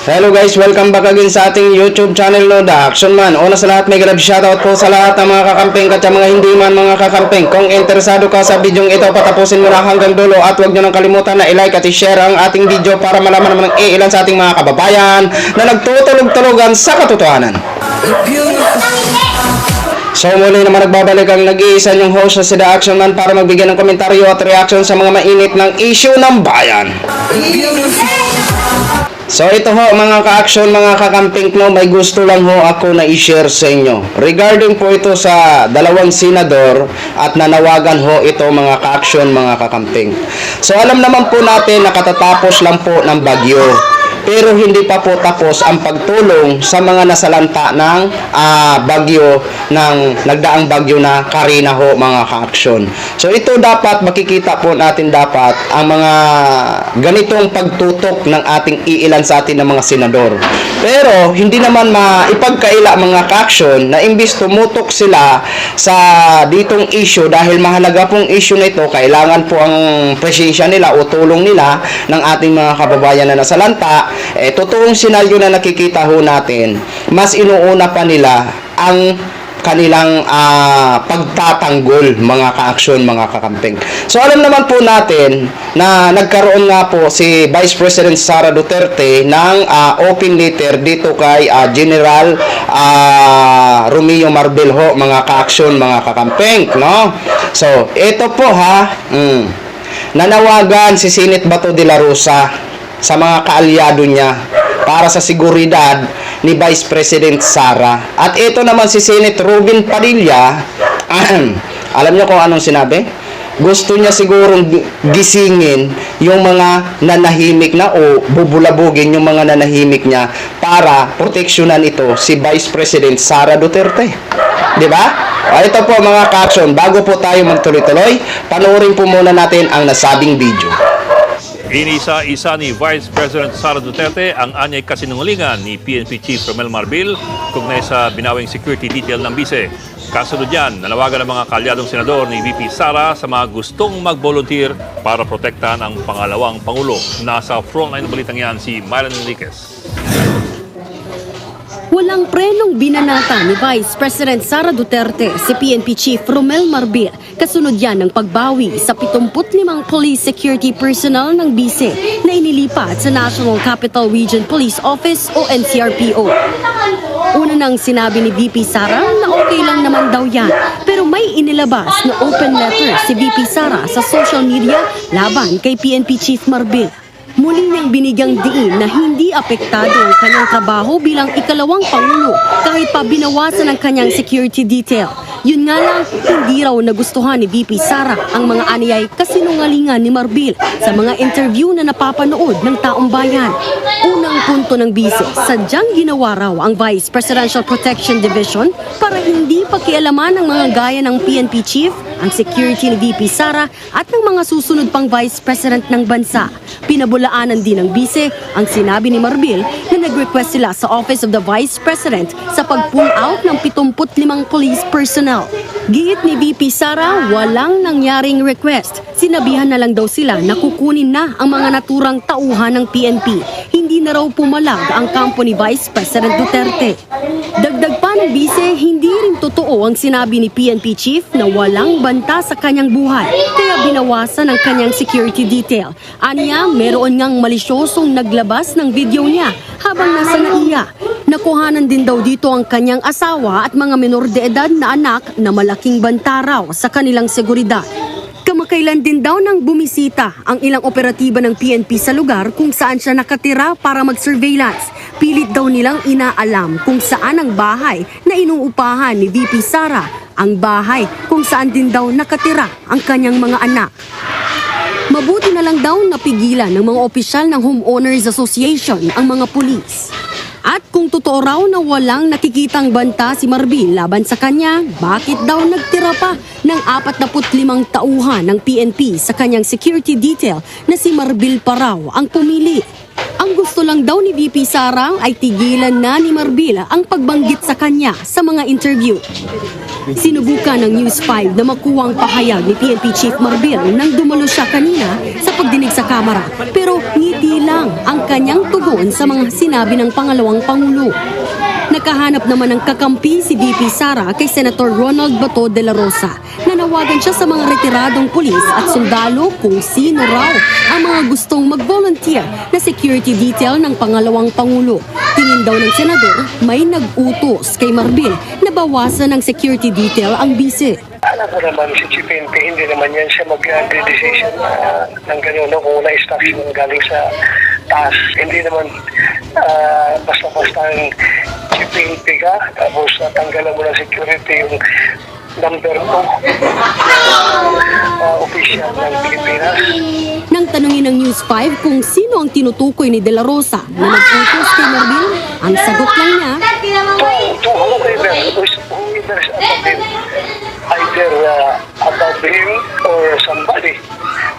Hello guys, welcome back again sa ating YouTube channel no, The Action Man. Una sa lahat, may grab shoutout po sa lahat ng mga kakamping at sa mga hindi man mga kakamping. Kung interesado ka sa video ito, patapusin mo na hanggang dulo at huwag nyo nang kalimutan na i-like at i-share ang ating video para malaman naman ng ilan sa ating mga kababayan na nagtutulog-tulogan sa katotohanan. So muli naman nagbabalik ang nag-iisa yung host na si The Action Man para magbigay ng komentaryo at reaction sa mga mainit ng issue ng bayan. So ito ho mga ka-action, mga kakamping no, may gusto lang ho ako na i-share sa inyo. Regarding po ito sa dalawang senador at nanawagan ho ito mga ka-action, mga kakamping. So alam naman po natin na katatapos lang po ng bagyo. Pero hindi pa po tapos ang pagtulong sa mga nasalanta ng bagyo, ng nagdaang bagyo na Karina ho mga ka-action. So ito dapat makikita po natin dapat ang mga ganitong pagtutok ng ating iilan sa atin ng mga senador. Pero hindi naman maipagkaila mga ka-action na imbis tumutok sila sa ditong issue dahil mahalaga pong issue na ito, kailangan po ang presensya nila o tulong nila ng ating mga kababayan na nasalanta. Totoong senaryo na nakikita ho natin, mas inuuna pa nila ang kanilang pagtatanggol mga ka-action, mga kakamping. So alam naman po natin na nagkaroon nga po si Vice President Sara Duterte ng open letter dito kay General Romeo Marbel ho mga ka-action, mga kakamping, no? So ito po nanawagan si Senate Bato de la Rosa sa mga kaalyado niya para sa seguridad ni Vice President Sara. At ito naman si Senate Robin Padilla, alam niyo kung anong sinabi? Gusto niya sigurong gisingin yung mga nanahimik na o bubulabugin yung mga nanahimik niya para proteksyonan ito si Vice President Sara Duterte. Di ba? Ito po mga ka-action, bago po tayo magtuloy-tuloy, panoorin po muna natin ang nasabing video. Inisa-isa ni Vice President Sara Duterte ang anyay kasinungalingan ni PNP Chief Romel Marbil kaugnay sa binawing security detail ng bise. Kasunod yan, nanawagan ng mga kaalyadong senador ni VP Sara sa mga gustong mag-volunteer para protektahan ang pangalawang Pangulo. Nasa frontline ng balitang yan si Mylan Enriquez. Walang prenong binanata ni Vice President Sara Duterte si PNP Chief Romel Marbir kasunod yan ng pagbawi sa 75 police security personnel ng bise na inilipat sa National Capital Region Police Office o NCRPO. Una nang sinabi ni VP Sara na okay lang naman daw yan, pero may inilabas na open letter si VP Sara sa social media laban kay PNP Chief Marbir. Muli niyang binigyang diin na hindi apektado ang kanyang trabaho bilang ikalawang Pangulo kahit pa binawasan ang kanyang security detail. Yun nga lang, hindi raw nagustuhan ni VP Sara ang mga aniyay kasinungalingan ni Marbil sa mga interview na napapanood ng taong bayan. Unang punto ng bise, sadyang ginawa raw ang Vice Presidential Protection Division para hindi pakialaman ng mga gaya ng PNP Chief, ang security ni VP Sara at ng mga susunod pang Vice President ng bansa. Pinabulaanan din ng bise ang sinabi ni Marbil na nag-request sila sa Office of the Vice President sa pag-pull out ng 75 police personnel. Giit ni VP Sara, walang nangyaring request. Sinabihan na lang daw sila na kukunin na ang mga naturang tauhan ng PNP. Hindi na raw pumalag ang kampo ni Vice President Duterte. Dagdag pa ng bise, hindi rin totoo ang sinabi ni PNP Chief na walang banta sa kanyang buhay, kaya binawasan ang kanyang security detail. Aniya, meron ngang malisyosong naglabas ng video niya habang nasa NAIA. Nakuhanan din daw dito ang kanyang asawa at mga menor de edad na anak na malaking banta raw sa kanilang seguridad. Kamakailan din daw nang bumisita ang ilang operatiba ng PNP sa lugar kung saan siya nakatira para mag-surveillance. Pilit daw nilang inaalam kung saan ang bahay na inuupahan ni VP Sara, ang bahay kung saan din daw nakatira ang kanyang mga anak. Mabuti na lang daw napigilan ng mga opisyal ng Homeowners Association ang mga pulis. At kung totoo raw na walang nakikitang banta si Marbil laban sa kanya, bakit daw nagtira pa ng 45 tauhan ng PNP sa kanyang security detail na si Marbil pa raw ang pumili? Ang gusto lang daw ni VP Sara ay tigilan na ni Marbil ang pagbanggit sa kanya sa mga interview. Sinubukan ng News 5 na makuha ang pahayag ni PNP Chief Marbil nang dumalo siya kanina sa pagdinig sa Kamara. Pero ngiti lang ang kanyang tugon sa mga sinabi ng pangalawang Pangulo. Nakahanap naman ng kakampi si VP Sara kay Senator Ronald Bato de la Rosa. Nanawagan siya sa mga retiradong pulis at sundalo kung sino raw ang mga gustong mag-volunteer na security detail ng pangalawang Pangulo. Tingin daw ng senador may nag-utos kay Marbil na bawasan ng security detail ang bise. Alam ko naman si Chief PNP, hindi naman yan siya mag-decision ng gano'n, no? Kung na-instruction galing sa taas. Hindi naman basta-basta ang Chief PNP ka, tapos tanggalan mo ng security yung number 2 official ng Pilipinas. Nang tanungin ng News 5 kung sino ang tinutukoy ni De La Rosa na nag-utos kay Marbil, ang sagot lang niya, To whoever is above him, either above him or somebody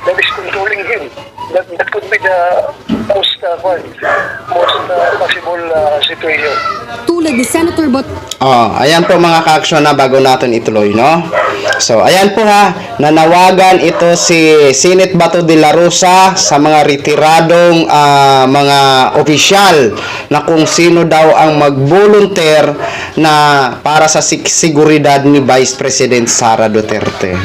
that is controlling him. That could be the most possible situation. tulad ni Senator Bato, Ayan po mga ka-aksyon na bago natin ituloy, no? So, ayan po ha, nanawagan ito si Senate Bato de la Rosa sa mga retiradong mga opisyal na kung sino daw ang mag-volunteer na para sa seguridad ni Vice President Sara Duterte.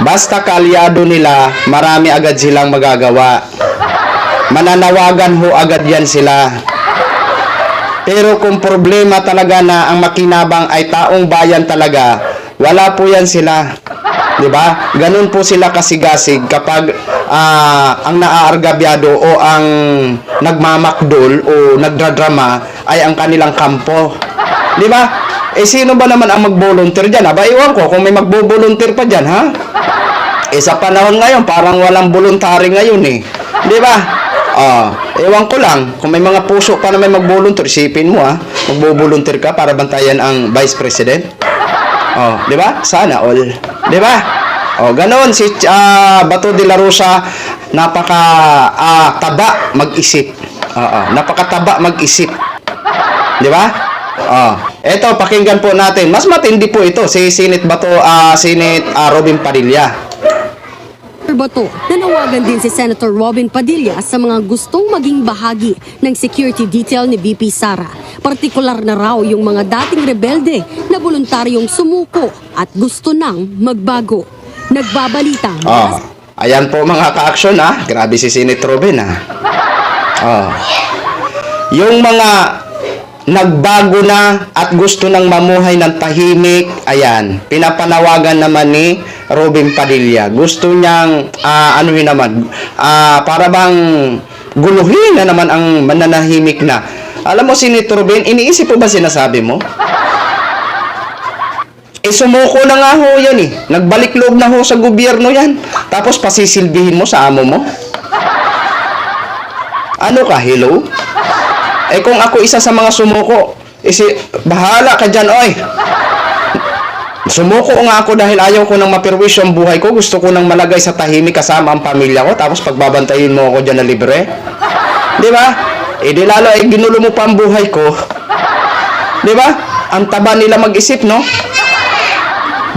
Basta kaalyado nila, marami agad silang magagawa. Mananawagan ho agad yan sila. Pero kung problema talaga na ang makinabang ay taong bayan talaga, wala po yan sila. 'Di ba? Ganun po sila kasigasig kapag ang naaargabyado o ang nagmamakdol o nagdradrama ay ang kanilang kampo. 'Di ba? Sino ba naman ang mag-volunteer diyan? Aba, iwan ko kung may magbo-volunteer pa diyan, ha? Sa panahon ngayon, parang walang voluntary ngayon eh. 'Di ba? Ewan ko lang, kung may mga puso pa na may mag-volunteer, isipin mo magbo-volunteer ka para bantayan ang Vice President. Di ba? Sana all. Di ba? Ganoon si Bato de la Rosa, napaka taba mag-isip. Napakataba mag-isip. Di ba? Eto, pakinggan po natin. Mas matindi po ito si Senate Robin Padilla. Bato, nanawagan din si Senator Robin Padilla sa mga gustong maging bahagi ng security detail ni VP Sara. Partikular na raw yung mga dating rebelde na voluntaryong sumuko at gusto nang magbago. Nagbabalita. Ayan po mga ka-aksyon Grabe si Senate Robin Yung mga nagbago na at gusto nang mamuhay ng tahimik, ayan, pinapanawagan naman ni Robin Padilla. Gusto niyang para bang guluhin na naman ang mananahimik na. Alam mo, Senator Robin, iniisip mo ba sinasabi mo? Sumuko na nga ho yan Nagbalik loob na ho sa gobyerno yan. Tapos pasisilbihin mo sa amo mo? Ano ka, hello? Kung ako isa sa mga sumuko, bahala ka dyan, oy. Sumuko nga ako dahil ayaw ko nang mapirwisyo ang buhay ko. Gusto ko nang malagay sa tahimik kasama ang pamilya ko. Tapos pagbabantayin mo ako dyan na libre. Di ba? Di lalo ginulo mo pa ang buhay ko. Di ba? Ang taba nila mag-isip, no?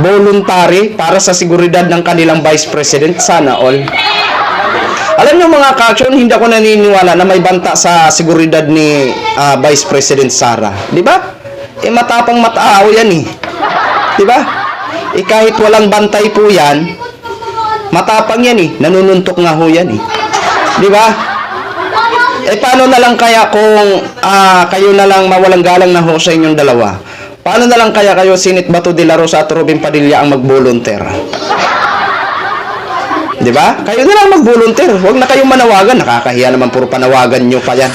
Voluntary para sa seguridad ng kanilang Vice President. Sana all. Alam niyo mga ka-aksyon, hindi ako naniniwala na may banta sa seguridad ni Vice President Sara. Di ba? Matapang mataaw yan Di ba? Kahit walang bantay po yan, matapang yan nanununtok nga ho yan Di ba? Paano na lang kaya kung kayo na lang mawalang galang na ho sa inyong dalawa? Paano na lang kaya kayo, Senate Bato de la Rosa at Robin Padilla, ang mag-volunteer? Di ba? Kayo na lang mag-volunteer. Huwag na kayong manawagan. Nakakahiya naman, puro panawagan nyo pa yan.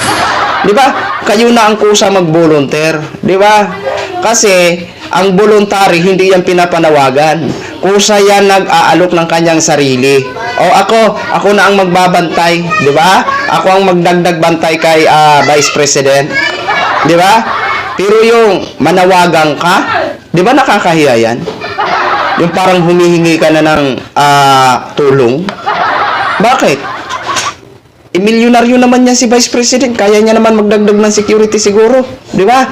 Di ba? Kayo na ang kusa mag-volunteer. Di ba? Kasi ang voluntary, hindi yan pinapanawagan. Kusa yan nag-aalok ng kanyang sarili. Ako na ang magbabantay. Di ba? Ako ang magdagdag bantay kay Vice President. Di ba? Pero yung manawagan ka, di ba nakakahiya yan? Yung parang humihingi ka na ng tulong. Bakit? Milyonaryo naman yan si Vice President. Kaya niya naman magdagdag ng security siguro. Di ba?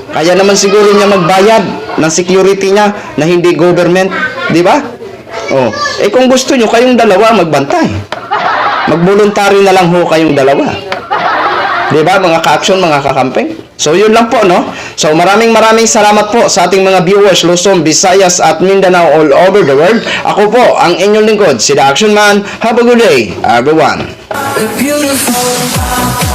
Kaya naman siguro niya magbayad. ng security niya na hindi government, di ba? Oh, kung gusto nyo kayong dalawa magbantay, mag-voluntary na lang ho kayong dalawa. Di ba mga ka-action, mga kakamping? So yun lang po, no? So maraming salamat po sa ating mga viewers, Luzon, Visayas at Mindanao all over the world. Ako po ang inyong lingkod, si The Action Man. Have a good day, everyone. Beautiful.